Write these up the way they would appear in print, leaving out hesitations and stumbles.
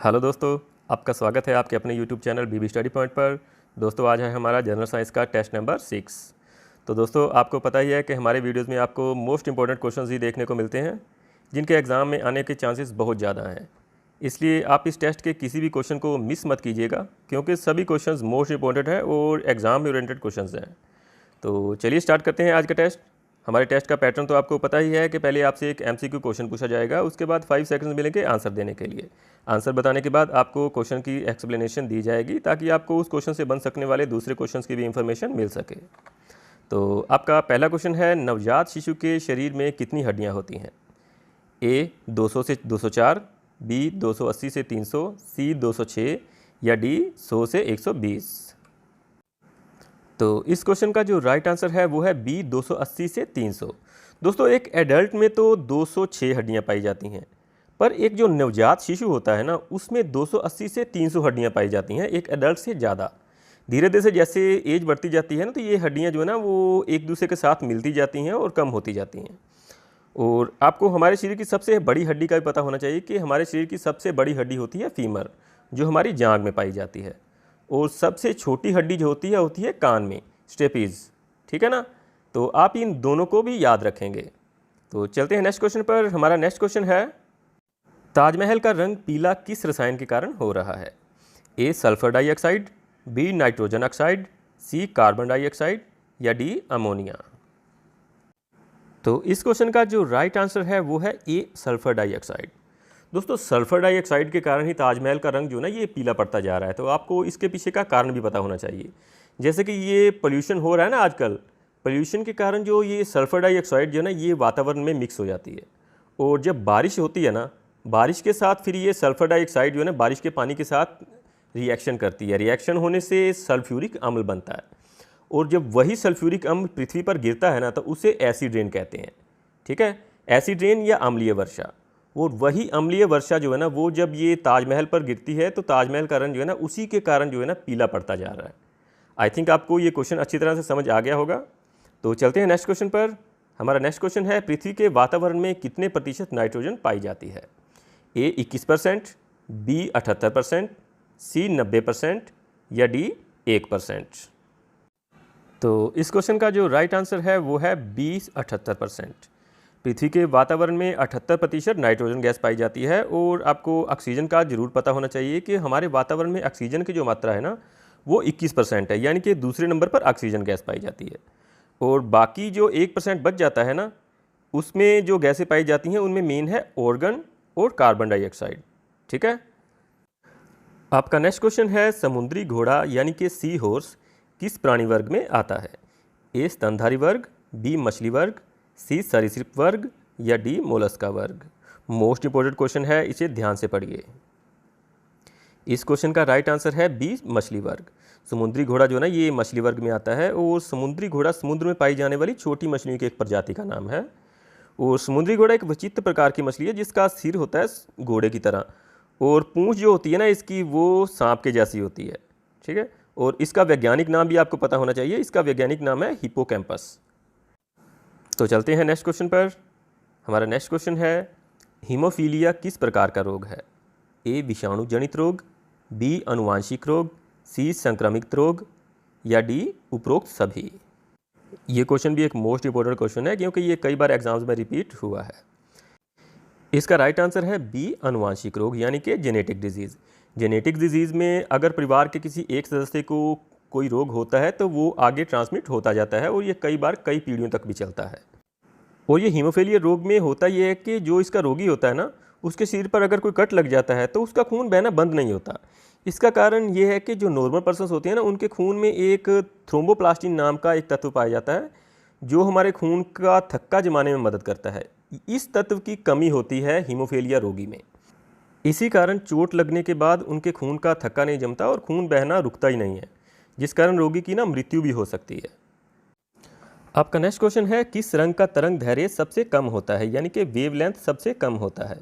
Hello दोस्तों, आपका स्वागत है आपके अपने यूट्यूब चैनल बीबी स्टडी पॉइंट पर। दोस्तों आज है हमारा जनरल साइंस का टेस्ट नंबर 6। तो दोस्तों आपको पता ही है कि हमारे वीडियोस में आपको मोस्ट इंपॉर्टेंट क्वेश्चंस ही देखने को मिलते हैं जिनके एग्ज़ाम में आने के चांसेस बहुत ज़्यादा हैं। इसलिए आप इस टेस्ट के किसी भी क्वेश्चन को मिस मत कीजिएगा क्योंकि सभी क्वेश्चंस मोस्ट इंपॉर्टेंट हैं और एग्ज़ाम ओरिएंटेड क्वेश्चंस हैं। तो चलिए स्टार्ट करते हैं आज का टेस्ट। हमारे टेस्ट का पैटर्न तो आपको पता ही है कि पहले आपसे एक एमसीक्यू क्वेश्चन पूछा जाएगा, उसके बाद 5 सेकंड्स मिलेंगे आंसर देने के लिए। आंसर बताने के बाद आपको क्वेश्चन की एक्सप्लेनेशन दी जाएगी ताकि आपको उस क्वेश्चन से बन सकने वाले दूसरे क्वेश्चंस की भी इंफॉर्मेशन मिल सके। तो आपका पहला क्वेश्चन है, नवजात शिशु के शरीर में कितनी हड्डियाँ होती हैं? ए 200 से 204, बी 280 से 300, सी 206 या डी 100 से 120। तो इस क्वेश्चन का जो राइट आंसर है वो है बी 280 से 300। दोस्तों एक एडल्ट में तो 206 हड्डियां पाई जाती हैं, पर एक जो नवजात शिशु होता है ना उसमें 280 से 300 हड्डियां पाई जाती हैं, एक एडल्ट से ज़्यादा। धीरे धीरे से जैसे एज बढ़ती जाती है ना तो ये हड्डियां जो है ना वो एक दूसरे के साथ मिलती जाती हैं और कम होती जाती हैं। और आपको हमारे शरीर की सबसे बड़ी हड्डी का भी पता होना चाहिए कि हमारे शरीर की सबसे बड़ी हड्डी होती है फीमर, जो हमारी जांघ में पाई जाती है। और सबसे छोटी हड्डी जो होती है कान में, स्टेपीज़। ठीक है ना, तो आप इन दोनों को भी याद रखेंगे। तो चलते हैं नेक्स्ट क्वेश्चन पर। हमारा नेक्स्ट क्वेश्चन है, ताजमहल का रंग पीला किस रसायन के कारण हो रहा है? A sulphur dioxide, B nitrogen oxide, C carbon dioxide या डी अमोनिया। तो इस क्वेश्चन का जो राइट आंसर है वो है ए सल्फर डाइऑक्साइड। दोस्तों सल्फर डाइऑक्साइड के कारण ही ताजमहल का रंग जो है ना ये पीला पड़ता जा रहा है। तो आपको इसके पीछे का कारण भी पता होना चाहिए। जैसे कि ये पोल्यूशन हो रहा है ना आजकल, पोल्यूशन के कारण जो ये सल्फर डाइऑक्साइड जो है ना ये वातावरण में मिक्स हो जाती है। और जब बारिश होती है ना, बारिश के साथ फिर ये सल्फर डाइऑक्साइड जो है ना बारिश के पानी के साथ रिएक्शन करती है। रिएक्शन होने से सल्फ्यूरिक अम्ल बनता है और जब वही सल्फ्यूरिक अम्ल पृथ्वी पर गिरता है ना तो उसे एसिड रेन कहते हैं। ठीक है, एसिड रेन या अम्लीय वर्षा। और वही अम्लीय वर्षा जो है ना वो जब ये ताजमहल पर गिरती है तो ताजमहल का रंग जो है ना उसी के कारण जो है ना पीला पड़ता जा रहा है। आई थिंक आपको ये क्वेश्चन अच्छी तरह से समझ आ गया होगा। तो चलते हैं नेक्स्ट क्वेश्चन पर। हमारा नेक्स्ट क्वेश्चन है, पृथ्वी के वातावरण में कितने प्रतिशत नाइट्रोजन पाई जाती है? ए 21%, बी 78%, सी 90% या डी 1%। तो इस क्वेश्चन का जो राइट आंसर है वो है बी 78%। पृथ्वी के वातावरण में 78% नाइट्रोजन गैस पाई जाती है। और आपको ऑक्सीजन का जरूर पता होना चाहिए कि हमारे वातावरण में ऑक्सीजन की जो मात्रा है ना वो 21% है, यानी कि दूसरे नंबर पर ऑक्सीजन गैस पाई जाती है। और बाकी जो 1% बच जाता है ना उसमें जो गैसें पाई जाती हैं उनमें मेन है ऑर्गन और कार्बन डाइऑक्साइड। ठीक है, आपका नेक्स्ट क्वेश्चन है, समुद्री घोड़ा यानी कि सी हॉर्स किस प्राणी वर्ग में आता है? ए स्तनधारी वर्ग, बी मछली वर्ग, सी सरीसृप वर्ग या डी मोलस्का वर्ग। मोस्ट इंपॉर्टेंट क्वेश्चन है, इसे ध्यान से पढ़िए। इस क्वेश्चन का राइट आंसर है बी मछली वर्ग। समुद्री घोड़ा जो है ना ये मछली वर्ग में आता है। और समुद्री घोड़ा समुद्र में पाई जाने वाली छोटी मछलियों की एक प्रजाति का नाम है। और समुद्री घोड़ा एक विचित्र प्रकार की मछली है जिसका सिर होता है घोड़े की तरह और पूंछ जो होती है ना इसकी वो सांप के जैसी होती है। ठीक है, और इसका वैज्ञानिक नाम भी आपको पता होना चाहिए। इसका वैज्ञानिक नाम है हिप्पोकैम्पस। तो चलते हैं नेक्स्ट क्वेश्चन पर। हमारा नेक्स्ट क्वेश्चन है, हीमोफीलिया किस प्रकार का रोग है? ए विषाणु जनित रोग, बी अनुवांशिक रोग, सी संक्रमित रोग या डी उपरोक्त सभी। ये क्वेश्चन भी एक मोस्ट इंपॉर्टेंट क्वेश्चन है क्योंकि ये कई बार एग्जाम्स में रिपीट हुआ है। इसका राइट आंसर है बी अनुवांशिक रोग यानी कि जेनेटिक डिजीज़। जेनेटिक डिजीज़ में अगर परिवार के किसी एक सदस्य को कोई रोग होता है तो वो आगे ट्रांसमिट होता जाता है और ये कई बार कई पीढ़ियों तक भी चलता है। और ये हीमोफीलिया रोग में होता ये है कि जो इसका रोगी होता है ना उसके शरीर पर अगर कोई कट लग जाता है तो उसका खून बहना बंद नहीं होता। इसका कारण ये है कि जो नॉर्मल पर्सन्स होते हैं ना उनके खून में एक थ्रोम्बोप्लास्टिन नाम का एक तत्व पाया जाता है जो हमारे खून का थक्का जमाने में मदद करता है। इस तत्व की कमी होती है हीमोफीलिया रोगी में। इसी कारण चोट लगने के बाद उनके खून का थक्का नहीं जमता और खून बहना रुकता ही नहीं है, जिस कारण रोगी की ना मृत्यु भी हो सकती है। आपका नेक्स्ट क्वेश्चन है, किस रंग का तरंग दैर्घ्य सबसे कम होता है यानी कि वेवलेंथ सबसे कम होता है?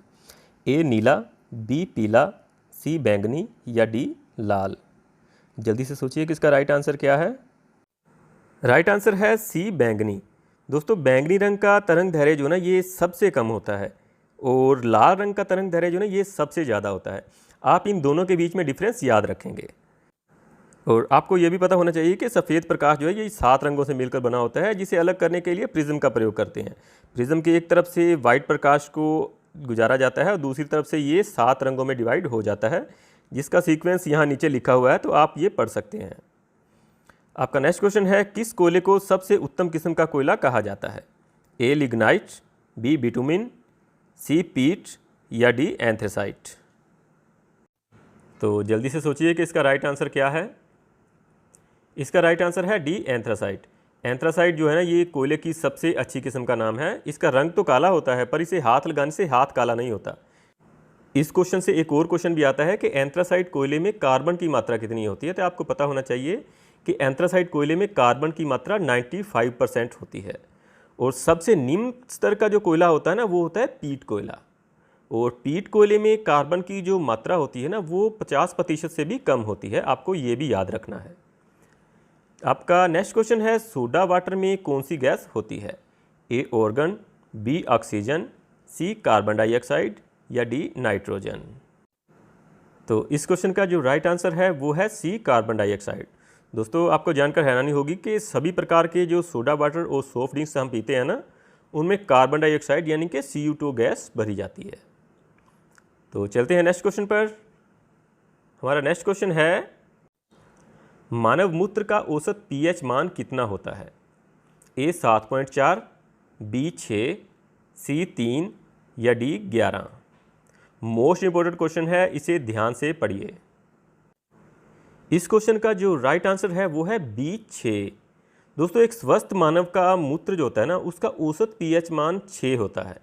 ए नीला, बी पीला, सी बैंगनी या डी लाल। जल्दी से सोचिए कि इसका राइट आंसर क्या है। राइट आंसर है सी बैंगनी। दोस्तों बैंगनी रंग का तरंग दैर्घ्य जो ना ये सबसे कम होता है और लाल रंग का तरंग दैर्ध्य जो ना ये सबसे ज़्यादा होता है। आप इन दोनों के बीच में डिफरेंस याद रखेंगे। और आपको ये भी पता होना चाहिए कि सफ़ेद प्रकाश जो है ये 7 रंगों से मिलकर बना होता है, जिसे अलग करने के लिए प्रिज्म का प्रयोग करते हैं। प्रिज्म के एक तरफ से वाइट प्रकाश को गुजारा जाता है और दूसरी तरफ से ये 7 रंगों में डिवाइड हो जाता है, जिसका सीक्वेंस यहाँ नीचे लिखा हुआ है, तो आप ये पढ़ सकते हैं। आपका नेक्स्ट क्वेश्चन है, किस कोयले को सबसे उत्तम किस्म का कोयला कहा जाता है? ए लिग्नाइट, बी बिटुमिन, सी पीट या डी एंथ्रेसाइट? तो जल्दी से सोचिए कि इसका राइट आंसर क्या है। इसका राइट आंसर है डी एंथ्रासाइट। एंथ्रासाइट जो है ना ये कोयले की सबसे अच्छी किस्म का नाम है। इसका रंग तो काला होता है, पर इसे हाथ लगाने से हाथ काला नहीं होता। इस क्वेश्चन से एक और क्वेश्चन भी आता है कि एंथ्रासाइट कोयले में कार्बन की मात्रा कितनी होती है। तो आपको पता होना चाहिए कि एंथ्रासाइट कोयले में कार्बन की मात्रा 95% होती है। और सबसे निम्न स्तर का जो कोयला होता है ना वो होता है पीट कोयला। और पीट कोयले में कार्बन की जो मात्रा होती है ना वो 50% से भी कम होती है। आपको ये भी याद रखना है। आपका नेक्स्ट क्वेश्चन है, सोडा वाटर में कौन सी गैस होती है? ए ऑर्गन, बी ऑक्सीजन, सी कार्बन डाइऑक्साइड या डी नाइट्रोजन? तो इस क्वेश्चन का जो राइट आंसर है वो है सी कार्बन डाइऑक्साइड। दोस्तों आपको जानकर हैरानी होगी कि सभी प्रकार के जो सोडा वाटर और सॉफ्ट ड्रिंक्स हम पीते हैं ना उनमें कार्बन डाइऑक्साइड यानी कि CO2 गैस भरी जाती है। तो चलते हैं नेक्स्ट क्वेश्चन पर। हमारा नेक्स्ट क्वेश्चन है, मानव मूत्र का औसत pH मान कितना होता है? ए 7.4, बी 6, सी 3 या डी 11? मोस्ट इंपॉर्टेंट क्वेश्चन है, इसे ध्यान से पढ़िए। इस क्वेश्चन का जो राइट आंसर है वो है बी 6। दोस्तों एक स्वस्थ मानव का मूत्र जो होता है ना उसका औसत pH मान 6 होता है।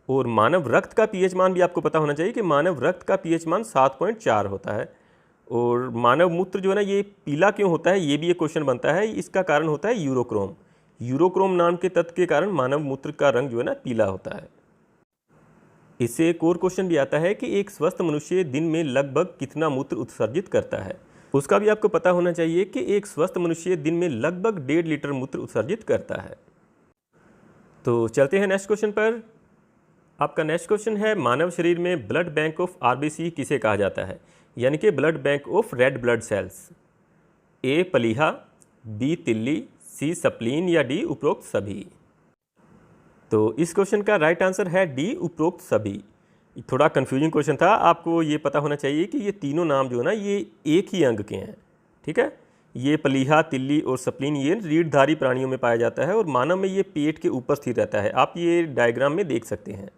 और मानव रक्त का pH मान भी आपको पता होना चाहिए कि मानव रक्त का pH मान 7.4 होता है। और मानव मूत्र जो है ना ये पीला क्यों होता है, ये भी एक क्वेश्चन बनता है। इसका कारण होता है यूरोक्रोम। यूरोक्रोम नाम के तत्व के कारण मानव मूत्र का रंग जो है ना पीला होता है। इससे एक और क्वेश्चन भी आता है कि एक स्वस्थ मनुष्य दिन में लगभग कितना मूत्र उत्सर्जित करता है। उसका भी आपको पता होना चाहिए कि एक स्वस्थ मनुष्य दिन में लगभग 1.5 लीटर मूत्र उत्सर्जित करता है। तो चलते हैं नेक्स्ट क्वेश्चन पर। आपका नेक्स्ट क्वेश्चन है, मानव शरीर में ब्लड बैंक ऑफ RBC किसे कहा जाता है? यानी कि blood bank of red blood cells. A प्लीहा, बी तिल्ली, सी स्प्लीन या डी उपरोक्त सभी? तो इस क्वेश्चन का राइट आंसर है डी उपरोक्त सभी। थोड़ा कंफ्यूजिंग क्वेश्चन था। आपको ये पता होना चाहिए कि ये तीनों नाम जो है ना ये एक ही अंग के हैं। ठीक है, ये प्लीहा, तिल्ली और स्प्लीन ये रीढ़धारी प्राणियों में पाया जाता है और मानव में ये पेट के ऊपर स्थित रहता है। आप ये डायग्राम में देख सकते हैं।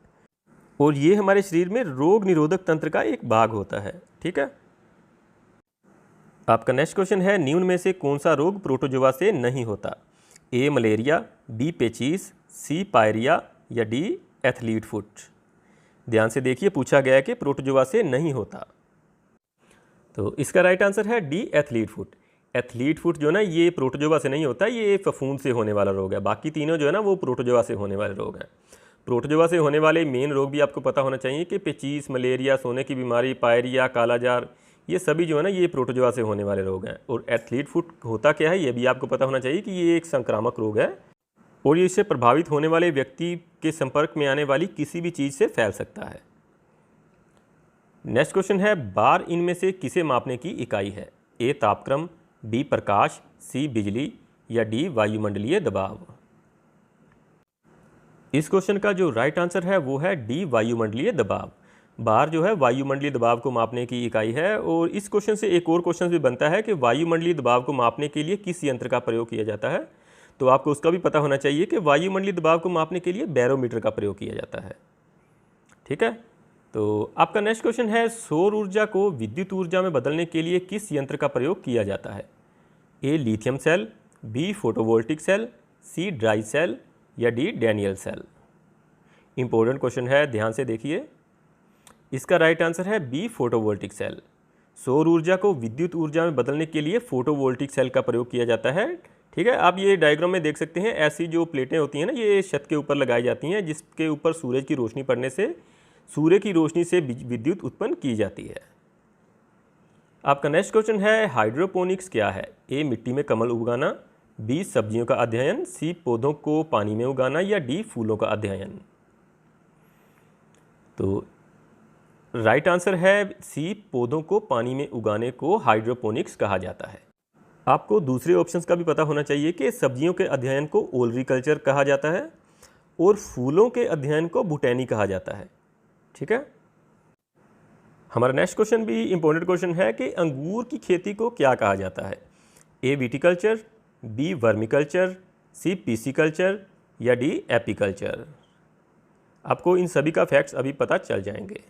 और ये हमारे शरीर में रोग निरोधक तंत्र का एक भाग होता है। ठीक है, आपका नेक्स्ट क्वेश्चन है, निम्न में से कौन सा रोग प्रोटोजोआ से नहीं होता? ए मलेरिया, बी पेचिस, सी पायरिया या डी एथलीट फुट? ध्यान से देखिए, पूछा गया है कि प्रोटोजोआ से नहीं होता। तो इसका राइट आंसर है D athlete foot. Athlete foot जो ना ये प्रोटोजोआ से नहीं होता, ये फफूंद से होने वाला रोग है। बाकी तीनों जो है ना वो प्रोटोजोआ से होने वाले रोग हैं। प्रोटोजोआ से होने वाले मेन रोग भी आपको पता होना चाहिए कि पेचिस, मलेरिया, सोने की बीमारी, पायरिया, कालाजार, ये सभी जो है ना ये प्रोटोजोआ से होने वाले रोग हैं। और एथलीट फुट होता क्या है ये भी आपको पता होना चाहिए कि ये एक संक्रामक रोग है और ये इससे प्रभावित होने वाले व्यक्ति के संपर्क में आने वाली किसी भी चीज़ से फैल सकता है। नेक्स्ट क्वेश्चन है, बार इनमें से किसे मापने की इकाई है? ए तापक्रम, बी प्रकाश, सी बिजली या डी वायुमंडलीय दबाव? इस क्वेश्चन का जो राइट आंसर है वो है डी वायुमंडलीय दबाव। बार जो है वायुमंडलीय दबाव को मापने की इकाई है। और इस क्वेश्चन से एक और क्वेश्चन भी बनता है कि वायुमंडलीय दबाव को मापने के लिए किस यंत्र का प्रयोग किया जाता है? तो आपको उसका भी पता होना चाहिए कि वायुमंडलीय दबाव को मापने के लिए बैरोमीटर का प्रयोग किया जाता है। ठीक है, तो आपका नेक्स्ट क्वेश्चन है, सौर ऊर्जा को विद्युत ऊर्जा में बदलने के लिए किस यंत्र का प्रयोग किया जाता है? A lithium cell, B photovoltaic cell, C dry cell या D Daniell cell? Important question है, ध्यान से देखिए। इसका राइट आंसर है बी फोटोवोल्टिक सेल। सौर ऊर्जा को विद्युत ऊर्जा में बदलने के लिए फोटोवोल्टिक सेल का प्रयोग किया जाता है। ठीक है, आप ये डायग्राम में देख सकते हैं। ऐसी जो प्लेटें होती हैं ना ये छत के ऊपर लगाई जाती हैं, जिसके ऊपर सूरज की रोशनी पड़ने से सूर्य की रोशनी से विद्युत उत्पन्न की जाती है। आपका नेक्स्ट क्वेश्चन है, हाइड्रोपोनिक्स क्या है? ए मिट्टी में कमल उगाना, बी सब्जियों का अध्ययन, सी पौधों को पानी में उगाना या डी फूलों का अध्ययन? तो राइट आंसर है सी, पौधों को पानी में उगाने को हाइड्रोपोनिक्स कहा जाता है। आपको दूसरे ऑप्शंस का भी पता होना चाहिए कि सब्जियों के अध्ययन को ओलरीकल्चर कहा जाता है और फूलों के अध्ययन को बोटैनी कहा जाता है। ठीक है, हमारा नेक्स्ट क्वेश्चन भी इंपॉर्टेंट क्वेश्चन है कि अंगूर की खेती को क्या कहा जाता है? ए विटिकल्चर, बी वर्मिकल्चर, सी पीसीकल्चर या डी एपीकल्चर। आपको इन सभी का फैक्ट्स अभी पता चल जाएंगे।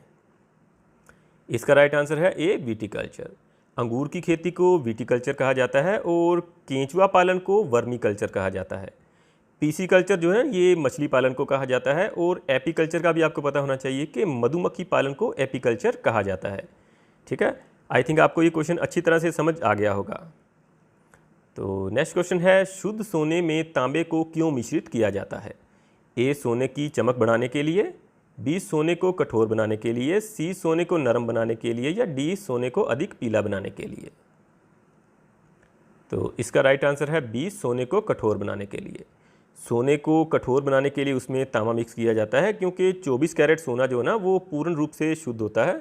इसका राइट आंसर है ए विटिकल्चर। अंगूर की खेती को विटिकल्चर कहा जाता है और केंचुआ पालन को वर्मिकल्चर कहा जाता है। पीसीकल्चर जो है ये मछली पालन को कहा जाता है और एपीकल्चर का भी आपको पता होना चाहिए कि मधुमक्खी पालन को एपीकल्चर कहा जाता है। ठीक है, आई थिंक आपको ये क्वेश्चन अच्छी तरह से समझ आ गया होगा। तो नेक्स्ट क्वेश्चन है, शुद्ध सोने में तांबे को क्यों मिश्रित किया जाता है? ए सोने की चमक बढ़ाने के लिए, बी सोने को कठोर बनाने के लिए, सी सोने को नरम बनाने के लिए या डी सोने को अधिक पीला बनाने के लिए। तो इसका राइट आंसर है बी, सोने को कठोर बनाने के लिए। सोने को कठोर बनाने के लिए उसमें तांबा मिक्स किया जाता है क्योंकि 24 कैरेट सोना जो है ना वो पूर्ण रूप से शुद्ध होता है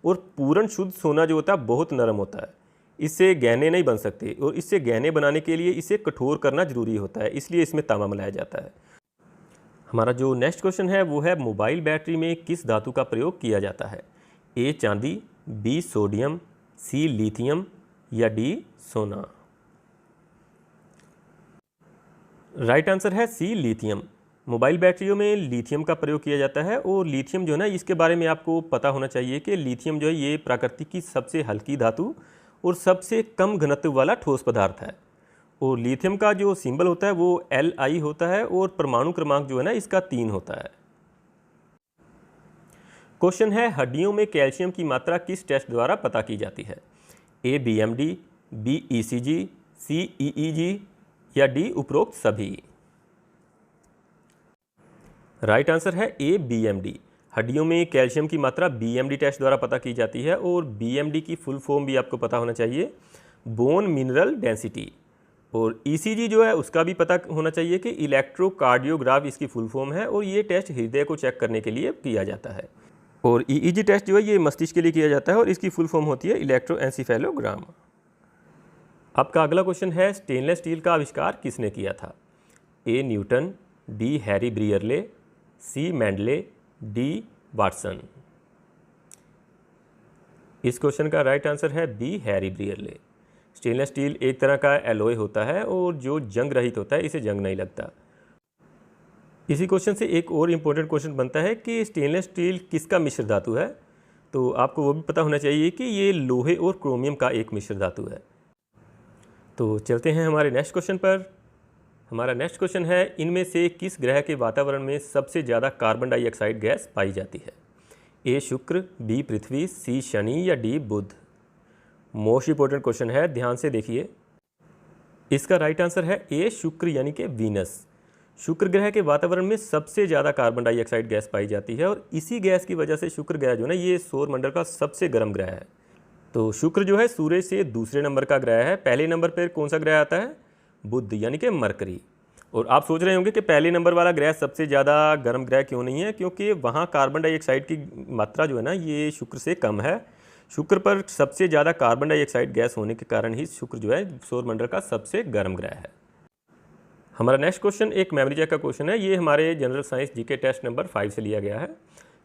और पूर्ण शुद्ध सोना जो होता है बहुत नरम होता है, इससे गहने नहीं बन सकते और इससे गहने बनाने के लिए इसे कठोर करना जरूरी होता है, इसलिए इसमें तांबा मिलाया जाता है। हमारा जो नेक्स्ट क्वेश्चन है वो है, मोबाइल बैटरी में किस धातु का प्रयोग किया जाता है? ए चांदी, बी सोडियम, सी लिथियम या डी सोना। राइट आंसर है सी लिथियम। मोबाइल बैटरियों में लिथियम का प्रयोग किया जाता है और लिथियम जो है ना इसके बारे में आपको पता होना चाहिए कि लिथियम जो है ये प्रकृति की सबसे हल्की धातु और सबसे कम घनत्व वाला ठोस पदार्थ है और लिथियम का जो सिंबल होता है वो Li होता है और परमाणु क्रमांक जो है ना इसका 3 होता है। क्वेश्चन है, हड्डियों में कैल्शियम की मात्रा किस टेस्ट द्वारा पता की जाती है? ए BMD, बी ECG, सी EEG या डी उपरोक्त सभी। राइट आंसर है ए BMD। हड्डियों में कैल्शियम की मात्रा BMD टेस्ट द्वारा पता की जाती है और BMD की फुल फॉर्म भी आपको पता होना चाहिए, बोन मिनरल डेंसिटी। और ECG जो है उसका भी पता होना चाहिए कि इलेक्ट्रोकार्डियोग्राफ इसकी फुल फॉर्म है और ये टेस्ट हृदय को चेक करने के लिए किया जाता है। और EEG टेस्ट जो है ये मस्तिष्क के लिए किया जाता है और इसकी फुल फॉर्म होती है इलेक्ट्रोएंसेफेलोग्राम। आपका अगला क्वेश्चन है, स्टेनलेस स्टील का आविष्कार किसने किया था? A Newton, D Harry Brearley, C Mendel, D Watson. इस क्वेश्चन का राइट आंसर है B Harry Brearley. Stainless steel एक तरह का एलॉय होता है और जो जंग रहित होता है इसे जंग नहीं लगता। इसी क्वेश्चन से एक और इम्पोर्टेंट क्वेश्चन बनता है कि स्टेनलेस स्टील किसका मिश्र धातु है? तो आपको वो भी पता होना चाहिए कि ये लोहे और क्रोमियम का एक मिश्र धातु है। तो चलते हैं हमारे नेक्स्ट क्वेश्चन पर। हमारा नेक्स्ट क्वेश्चन है, इनमें से किस ग्रह के वातावरण में सबसे ज़्यादा कार्बन डाइऑक्साइड गैस पाई जाती है? ए शुक्र, बी पृथ्वी, सी शनि या डी बुध। मोस्ट इंपॉर्टेंट क्वेश्चन है, ध्यान से देखिए। इसका राइट आंसर है ए शुक्र यानी कि वीनस। शुक्र ग्रह के वातावरण में सबसे ज़्यादा कार्बन डाइऑक्साइड गैस पाई जाती है और इसी गैस की वजह से शुक्र ग्रह जो है ये सौरमंडल का सबसे गर्म ग्रह है। तो शुक्र जो है सूर्य से दूसरे नंबर का ग्रह है। पहले नंबर पर कौन सा ग्रह आता है? बुध यानी कि मरकरी। और आप सोच रहे होंगे कि पहले नंबर वाला ग्रह सबसे ज़्यादा गर्म ग्रह क्यों नहीं है? क्योंकि वहाँ कार्बन डाइऑक्साइड की मात्रा जो है ना ये शुक्र से कम है। शुक्र पर सबसे ज़्यादा कार्बन डाइऑक्साइड गैस होने के कारण ही शुक्र जो है सौरमंडल का सबसे गर्म ग्रह है। हमारा नेक्स्ट क्वेश्चन एक मेमोरी चेक का क्वेश्चन है। ये हमारे general science GK test number 5 से लिया गया है।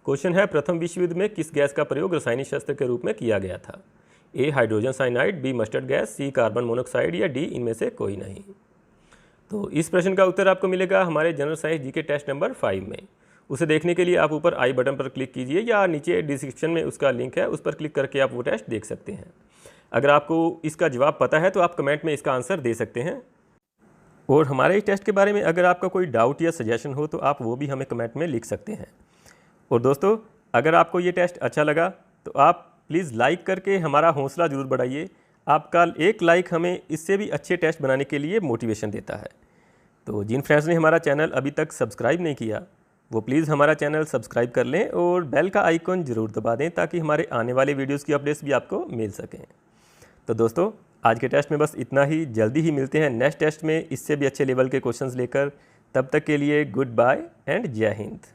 क्वेश्चन है, प्रथम विश्व युद्ध में किस गैस का प्रयोग रासायनिक शस्त्र के रूप में किया गया था? A hydrogen cyanide, B mustard gas, C carbon monoxide या डी इनमें से कोई नहीं। तो इस प्रश्न का उत्तर आपको मिलेगा हमारे general science GK test number 5 में। उसे देखने के लिए आप ऊपर आई बटन पर क्लिक कीजिए या नीचे डिस्क्रिप्शन में उसका लिंक है, उस पर क्लिक करके आप वो टेस्ट देख सकते हैं। अगर आपको इसका जवाब पता है तो आप कमेंट में इसका आंसर दे सकते हैं। और हमारे इस टेस्ट के बारे में अगर आपका कोई डाउट या सजेशन हो तो आप वो भी हमें कमेंट में लिख सकते हैं। और दोस्तों, अगर आपको ये टेस्ट अच्छा लगा तो आप प्लीज़ लाइक करके हमारा हौसला ज़रूर बढ़ाइए। आपका एक लाइक हमें इससे भी अच्छे टेस्ट बनाने के लिए मोटिवेशन देता है। तो जिन फ्रेंड्स ने हमारा चैनल अभी तक सब्सक्राइब नहीं किया वो प्लीज़ हमारा चैनल सब्सक्राइब कर लें और बेल का आइकन ज़रूर दबा दें ताकि हमारे आने वाले वीडियोज़ की अपडेट्स भी आपको मिल सकें। तो दोस्तों, आज के टेस्ट में बस इतना ही। जल्दी ही मिलते हैं नेक्स्ट टेस्ट में इससे भी अच्छे लेवल के क्वेश्चंस लेकर। तब तक के लिए गुड बाय एंड जय हिंद।